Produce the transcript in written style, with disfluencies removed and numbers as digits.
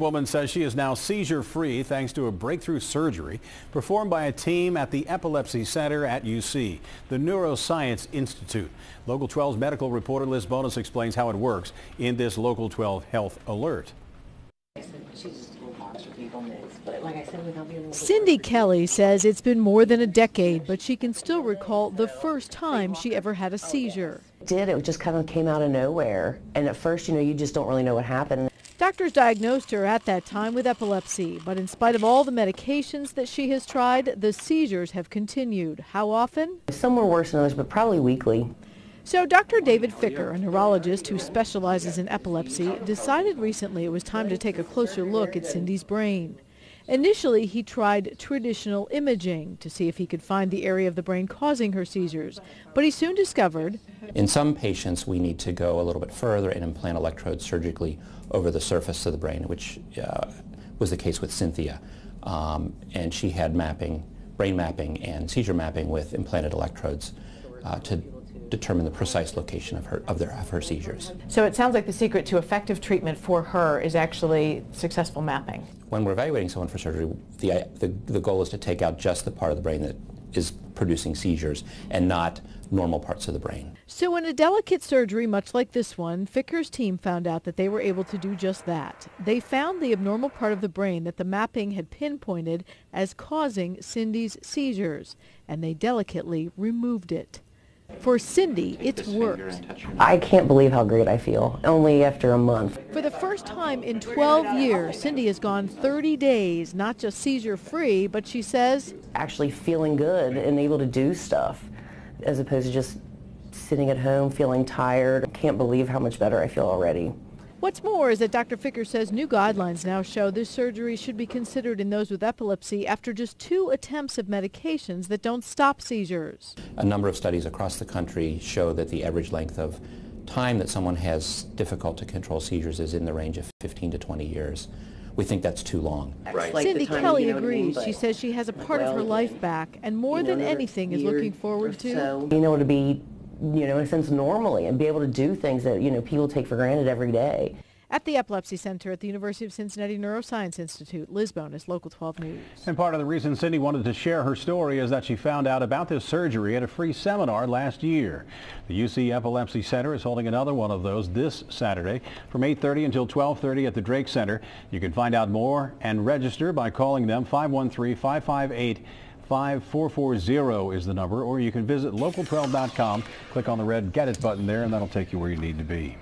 Woman says she is now seizure-free thanks to a breakthrough surgery performed by a team at the Epilepsy Center at UC, the Neuroscience Institute. Local 12's medical reporter Liz Bonis explains how it works in this Local 12 Health Alert. Cindy Kelly says it's been more than a decade, but she can still recall the first time she ever had a seizure. It just kind of came out of nowhere, and at first, you just don't really know what happened. Doctors diagnosed her at that time with epilepsy, but in spite of all the medications that she has tried, the seizures have continued. How often? Some were worse than others, but probably weekly. So Dr. David Ficker, a neurologist who specializes in epilepsy, decided recently it was time to take a closer look at Cindy's brain. Initially, he tried traditional imaging to see if he could find the area of the brain causing her seizures, but he soon discovered in some patients we need to go a little bit further and implant electrodes surgically over the surface of the brain, which was the case with Cynthia. And she had brain mapping and seizure mapping with implanted electrodes to determine the precise location of her seizures. So it sounds like the secret to effective treatment for her is actually successful mapping. When we're evaluating someone for surgery, the goal is to take out just the part of the brain that is producing seizures and not normal parts of the brain. So in a delicate surgery much like this one, Ficker's team found out that they were able to do just that. They found the abnormal part of the brain that the mapping had pinpointed as causing Cindy's seizures, and they delicately removed it. For Cindy, it's worked. I can't believe how great I feel, only after a month. For the first time in 12 years, Cindy has gone 30 days, not just seizure-free, but she says actually feeling good and able to do stuff, as opposed to just sitting at home feeling tired. I can't believe how much better I feel already. What's more is that Dr. Ficker says new guidelines now show this surgery should be considered in those with epilepsy after just 2 attempts of medications that don't stop seizures. A number of studies across the country show that the average length of time that someone has difficult to control seizures is in the range of 15 to 20 years. We think that's too long. Right. Cindy Kelly agrees. She says she has a part of her life back, and more than anything is looking forward to being able to be in a sense normally and be able to do things that people take for granted every day. At the Epilepsy Center at the University of Cincinnati Neuroscience Institute, Liz Bonis, Local 12 News. And part of the reason Cindy wanted to share her story is that she found out about this surgery at a free seminar last year. The UC Epilepsy Center is holding another one of those this Saturday from 8:30 until 12:30 at the Drake Center. You can find out more and register by calling them. 513-558-5440 is the number, or you can visit local12.com, click on the red Get It button there, and that'll take you where you need to be.